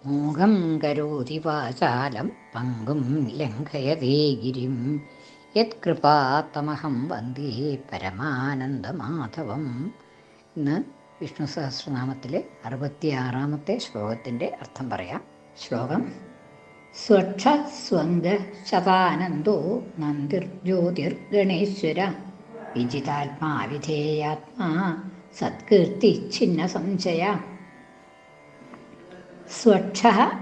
മൂകം കരോതി വാചാലം പങ്കും ലംഘയതേ ഗിരിം യത്കൃപാത്തമഹം വന്ദേ പരമാനന്ദമാധവം. ഇന്ന് വിഷ്ണു സഹസ്രനാമത്തിലെ 66-ാമത്തെ ശ്ലോകത്തിൻ്റെ അർത്ഥം പറയാം. ശ്ലോകം: സ്വക്ഷ സ്വംഗ ശതാനന്ദോ നന്ദിർജ്യോതിർഗണേശ്വര വിജിതാത്മാ വിധേയാത്മാ സത്കീർത്തി ഛിന്ന സംശയ. സ്വക്ഷ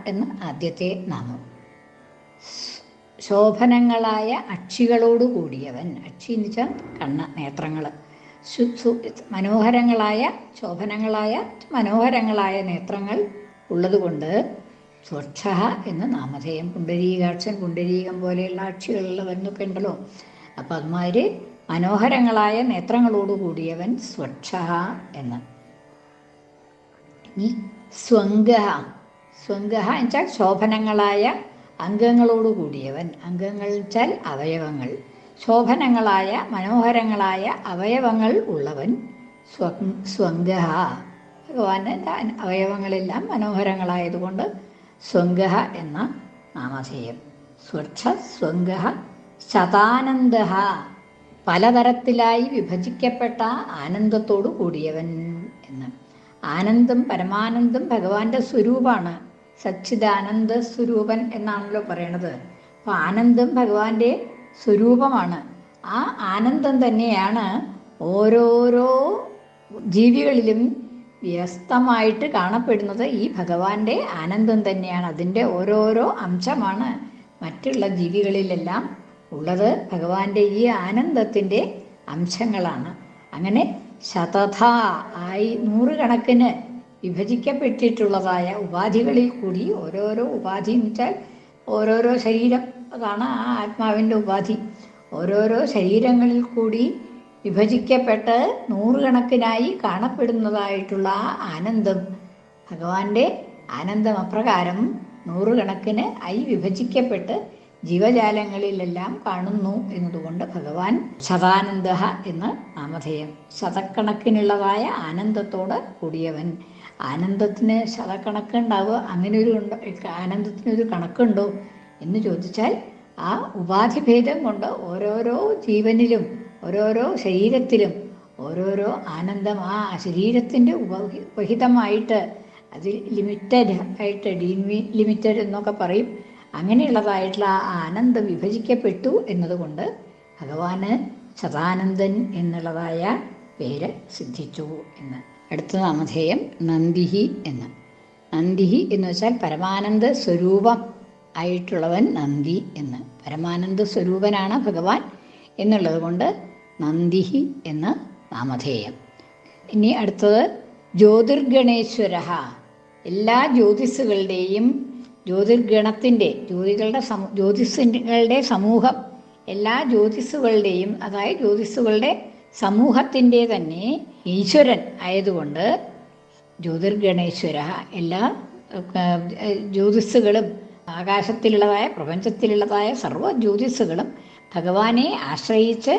എന്ന ആദ്യത്തെ നാമം. ശോഭനങ്ങളായ അക്ഷികളോട് കൂടിയവൻ. അക്ഷി എന്ന് വെച്ചാൽ കണ്ണ്, നേത്രങ്ങൾ. മനോഹരങ്ങളായ നേത്രങ്ങൾ ഉള്ളതുകൊണ്ട് സ്വച്ഛ എന്ന് നാമധേയം. പുണ്ടരീകാക്ഷൻ, പുണ്ടരീകം പോലെയുള്ള അക്ഷികളുള്ളവൻ എന്നൊക്കെ ഉണ്ടല്ലോ. അപ്പം അതുമാതിരി മനോഹരങ്ങളായ നേത്രങ്ങളോട് കൂടിയവൻ സ്വച്ഛ എന്ന്. ഇനി സ്വംഗ എന്നുവെച്ചാൽ ശോഭനങ്ങളായ അംഗങ്ങളോട് കൂടിയവൻ. അംഗങ്ങൾ വെച്ചാൽ അവയവങ്ങൾ. ശോഭനങ്ങളായ മനോഹരങ്ങളായ അവയവങ്ങൾ ഉള്ളവൻ സ്വംഗ. ഭഗവാന്റെ അവയവങ്ങളെല്ലാം മനോഹരങ്ങളായതുകൊണ്ട് സ്വംഗ എന്ന നാമധേയം. സ്വച്ഛ സ്വംഗ ശതാനന്ദ, പലതരത്തിലായി വിഭജിക്കപ്പെട്ട ആനന്ദത്തോടു കൂടിയവൻ എന്ന്. ആനന്ദം, പരമാനന്ദം ഭഗവാന്റെ സ്വരൂപമാണ്. സച്ചിദാനന്ദ സ്വരൂപൻ എന്നാണല്ലോ പറയണത്. അപ്പോൾ ആനന്ദം ഭഗവാന്റെ സ്വരൂപമാണ്. ആ ആനന്ദം തന്നെയാണ് ഓരോരോ ജീവികളിലും വ്യസ്തമായിട്ട് കാണപ്പെടുന്നത്. ഈ ഭഗവാന്റെ ആനന്ദം തന്നെയാണ്. അതിൻ്റെ ഓരോരോ അംശമാണ് മറ്റുള്ള ജീവികളിലെല്ലാം ഉള്ളത്. ഭഗവാന്റെ ഈ ആനന്ദത്തിൻ്റെ അംശങ്ങളാണ്. അങ്ങനെ ശതഥ ആയി നൂറുകണക്കിന് വിഭജിക്കപ്പെട്ടിട്ടുള്ളതായ ഉപാധികളിൽ കൂടി, ഓരോരോ ഉപാധി എന്ന് വെച്ചാൽ ഓരോരോ ശരീരം, അതാണ് ആ ആത്മാവിൻ്റെ ഉപാധി. ഓരോരോ ശരീരങ്ങളിൽ കൂടി വിഭജിക്കപ്പെട്ട് നൂറുകണക്കിനായി കാണപ്പെടുന്നതായിട്ടുള്ള ആ ആനന്ദം, ഭഗവാന്റെ ആനന്ദം അപ്രകാരം നൂറുകണക്കിന് ആയി വിഭജിക്കപ്പെട്ട് ജീവജാലങ്ങളിലെല്ലാം കാണുന്നു എന്നതുകൊണ്ട് ഭഗവാൻ ശതാനന്ദ എന്ന് നാമധേയം. ശതക്കണക്കിനുള്ളതായ ആനന്ദത്തോട് കൂടിയവൻ. ആനന്ദത്തിന് ശതക്കണക്കുണ്ടാവുക, അങ്ങനെ ഒരു ആനന്ദത്തിനൊരു കണക്കുണ്ടോ എന്ന് ചോദിച്ചാൽ ആ ഉപാധിഭേദം കൊണ്ട് ഓരോരോ ജീവനിലും ഓരോരോ ശരീരത്തിലും ഓരോരോ ആനന്ദം ആ ശരീരത്തിൻ്റെ ഉപഹിതമായിട്ട്, അത് ലിമിറ്റഡ് ആയിട്ട്, ലിമിറ്റഡ് എന്നൊക്കെ പറയും, അങ്ങനെയുള്ളതായിട്ടുള്ള ആ ആനന്ദം വിഭജിക്കപ്പെട്ടു എന്നതുകൊണ്ട് ഭഗവാന് ശതാനന്ദൻ എന്നുള്ളതായ പേര് സിദ്ധിച്ചു എന്ന്. അടുത്ത നാമധേയം നന്ദിഹി എന്ന്. നന്ദിഹി എന്ന് വെച്ചാൽ പരമാനന്ദ സ്വരൂപം ആയിട്ടുള്ളവൻ നന്ദി എന്ന്. പരമാനന്ദ സ്വരൂപനാണ് ഭഗവാൻ എന്നുള്ളത് കൊണ്ട് നന്ദിഹി എന്ന് നാമധേയം. ഇനി അടുത്തത് ജ്യോതിർഗണേശ്വര. എല്ലാ ജ്യോതിസ്സുകളുടെയും, ജ്യോതിർഗണത്തിൻ്റെ, ജ്യോതിസ്സുകളുടെ സമൂഹം, എല്ലാ ജ്യോതിസ്സുകളുടെയും, അതായത് ജ്യോതിസ്സുകളുടെ സമൂഹത്തിൻ്റെ തന്നെ ഈശ്വരൻ ആയതുകൊണ്ട് ജ്യോതിർഗണേശ്വര. എല്ലാ ജ്യോതിസ്സുകളും, ആകാശത്തിലുള്ളതായ പ്രപഞ്ചത്തിലുള്ളതായ സർവ്വ ജ്യോതിസ്സുകളും ഭഗവാനെ ആശ്രയിച്ച്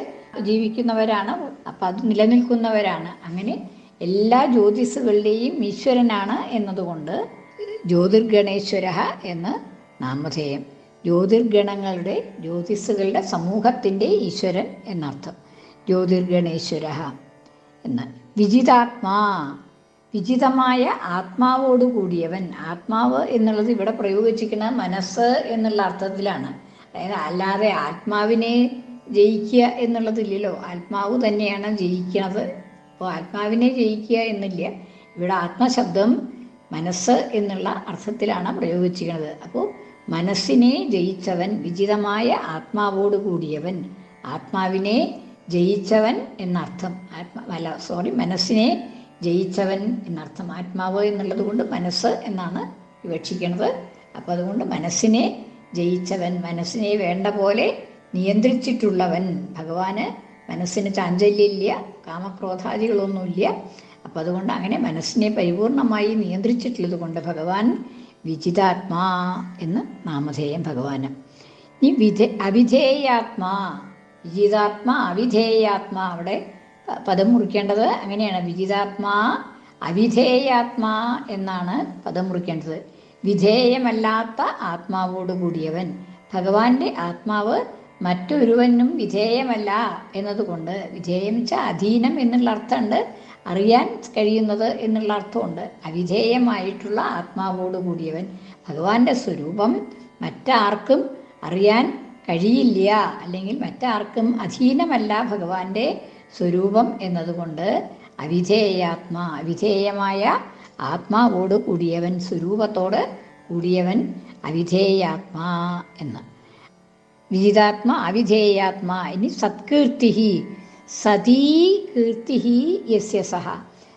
ജീവിക്കുന്നവരാണ്. അപ്പം അത് നിലനിൽക്കുന്നവരാണ്. അങ്ങനെ എല്ലാ ജ്യോതിസ്സുകളുടെയും ഈശ്വരനാണ് എന്നതുകൊണ്ട് ജ്യോതിർഗണേശ്വര എന്ന് നാമധേയം. ജ്യോതിർഗണങ്ങളുടെ, ജ്യോതിസ്സുകളുടെ സമൂഹത്തിൻ്റെ ഈശ്വരൻ എന്നർത്ഥം. ജ്യോതിർഗണേശ്വര എന്ന്. വിജിതാത്മാ, വിജിതമായ ആത്മാവോട് കൂടിയവൻ. ആത്മാവ് എന്നുള്ളത് ഇവിടെ പ്രയോഗിച്ചിരിക്കുന്നത് മനസ്സ് എന്നുള്ള അർത്ഥത്തിലാണ്. അതായത് അല്ലാതെ ആത്മാവിനെ ജയിക്കുക എന്നുള്ളതില്ലല്ലോ. ആത്മാവ് തന്നെയാണ് ജയിക്കുന്നത്. അപ്പോൾ ആത്മാവിനെ ജയിക്കുക എന്നില്ല. ഇവിടെ ആത്മശബ്ദം മനസ്സ് എന്നുള്ള അർത്ഥത്തിലാണ് പ്രയോഗിച്ചിരിക്കുന്നത്. അപ്പോൾ മനസ്സിനെ ജയിച്ചവൻ, വിജിതമായ ആത്മാവോട് കൂടിയവൻ, ആത്മാവിനെ ജയിച്ചവൻ എന്നർത്ഥം. മനസ്സിനെ ജയിച്ചവൻ എന്നർത്ഥം. ആത്മാവ് എന്നുള്ളത് കൊണ്ട് മനസ്സ് എന്നാണ് വിവക്ഷിക്കുന്നത്. അപ്പോൾ അതുകൊണ്ട് മനസ്സിനെ ജയിച്ചവൻ, മനസ്സിനെ വേണ്ട പോലെ നിയന്ത്രിച്ചിട്ടുള്ളവൻ. ഭഗവാന് മനസ്സിന് ചാഞ്ചല്യമില്ല, കാമക്രോധാദികളൊന്നുമില്ല. അപ്പോൾ അതുകൊണ്ട് അങ്ങനെ മനസ്സിനെ പരിപൂർണമായി നിയന്ത്രിച്ചിട്ടുള്ളത് കൊണ്ട് ഭഗവാൻ വിജിതാത്മാ എന്ന് നാമധേയം ഭഗവാന്. ഇനി അവിധേയാത്മാ. വിജിതാത്മാ, അവിധേയാത്മാ. അവിടെ പദം മുറിക്കേണ്ടത് അങ്ങനെയാണ്. വിജിതാത്മാ അവിധേയാത്മാ എന്നാണ് പദം മുറിക്കേണ്ടത്. വിധേയമല്ലാത്ത ആത്മാവോട് കൂടിയവൻ. ഭഗവാന്റെ ആത്മാവ് മറ്റൊരുവനും വിധേയമല്ല എന്നതുകൊണ്ട്, വിധേയം വെച്ചാൽ അധീനം എന്നുള്ള അർത്ഥമുണ്ട്, അറിയാൻ കഴിയുന്നത് എന്നുള്ള അർത്ഥമുണ്ട്. അവിധേയമായിട്ടുള്ള ആത്മാവോട് കൂടിയവൻ. ഭഗവാന്റെ സ്വരൂപം മറ്റാർക്കും അറിയാൻ കഴിയില്ല, അല്ലെങ്കിൽ മറ്റാർക്കും അധീനമല്ല ഭഗവാന്റെ സ്വരൂപം എന്നതുകൊണ്ട് അവിധേയാത്മാ, അവിധേയമായ ആത്മാവോട് കൂടിയവൻ, സ്വരൂപത്തോട് കൂടിയവൻ അവിധേയാത്മാ എന്ന്. വിജിതാത്മാ അവിധേയാത്മാ. ഇനി സത്കീർത്തി. സതീ കീർത്തി യസ്യ സഹ.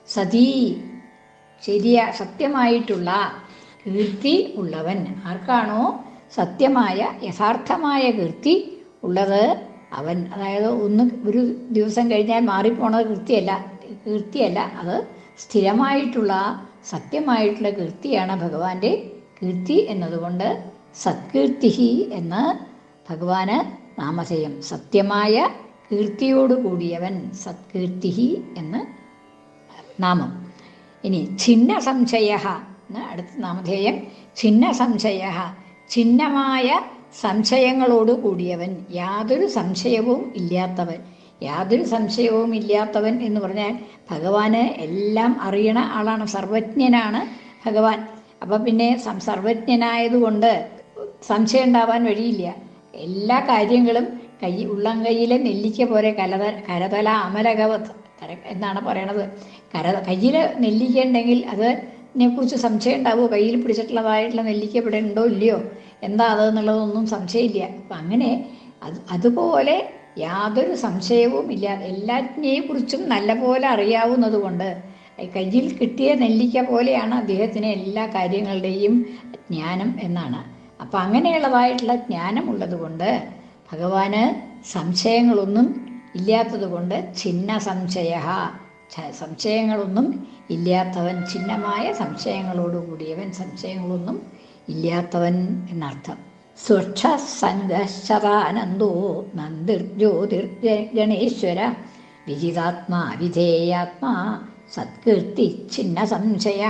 സതീ സത്യമായിട്ടുള്ള കീർത്തി ഉള്ളവൻ. ആർക്കാണോ സത്യമായ യഥാർത്ഥമായ കീർത്തി ഉള്ളത് അവൻ. അതായത് ഒരു ദിവസം കഴിഞ്ഞാൽ മാറിപ്പോണത് കീർത്തിയല്ല, അത് സ്ഥിരമായിട്ടുള്ള സത്യമായിട്ടുള്ള കീർത്തിയാണ് ഭഗവാന്റെ കീർത്തി എന്നതുകൊണ്ട് സത്കീർത്തി എന്ന് ഭഗവാന് നാമധേയം. സത്യമായ കീർത്തിയോട് കൂടിയവൻ സത്കീർത്തി എന്ന് നാമം. ഇനി ഛിന്ന സംശയ എന്ന് അടുത്ത നാമധേയം. ഛിന്ന സംശയ, ഛിന്നമായ സംശയങ്ങളോട് കൂടിയവൻ, യാതൊരു സംശയവും ഇല്ലാത്തവൻ. യാതൊരു സംശയവും ഇല്ലാത്തവൻ എന്ന് പറഞ്ഞാൽ ഭഗവാന് എല്ലാം അറിയണ ആളാണ്, സർവജ്ഞനാണ് ഭഗവാൻ. അപ്പം പിന്നെ സർവജ്ഞനായതുകൊണ്ട് സംശയം ഉണ്ടാവാൻ വഴിയില്ല. എല്ലാ കാര്യങ്ങളും ഉള്ളം കയ്യിലെ നെല്ലിക്ക പോലെ കരതല അമലകവത് എന്നാണ് പറയണത്. കയ്യിൽ നെല്ലിക്ക ഉണ്ടെങ്കിൽ അതിനെക്കുറിച്ച് സംശയം ഉണ്ടാവുമോ? കയ്യിൽ പിടിച്ചിട്ടുള്ളതായിട്ടുള്ള നെല്ലിക്ക ഇവിടെ ഉണ്ടോ ഇല്ലയോ, എന്താ അതെന്നുള്ളതൊന്നും സംശയമില്ല. അപ്പം അങ്ങനെ അതുപോലെ യാതൊരു സംശയവും ഇല്ല. എല്ലാറ്റിനെയും കുറിച്ചും നല്ലപോലെ അറിയാവുന്നത് കൊണ്ട് കയ്യിൽ കിട്ടിയ നെല്ലിക്ക പോലെയാണ് അദ്ദേഹത്തിന് എല്ലാ കാര്യങ്ങളുടെയും ജ്ഞാനം എന്നാണ്. അപ്പം അങ്ങനെയുള്ളതായിട്ടുള്ള ജ്ഞാനമുള്ളത് കൊണ്ട് ഭഗവാന് സംശയങ്ങളൊന്നും ഇല്ലാത്തത് കൊണ്ട് ഛിന്ന സംശയ, സംശയങ്ങളൊന്നും ഇല്ലാത്തവൻ, ഛിന്നമായ സംശയങ്ങളോടുകൂടിയവൻ, സംശയങ്ങളൊന്നും ഇല്ലാത്തവൻ എന്നർത്ഥം. സ്വച്ഛസംഗശതാനന്ദോ നന്ദിർജ്യോതിർഗണേശ്വര വിജിതാത്മാ വിധേയാത്മാ സത്കീർത്തി ഛിന്ന സംശയ.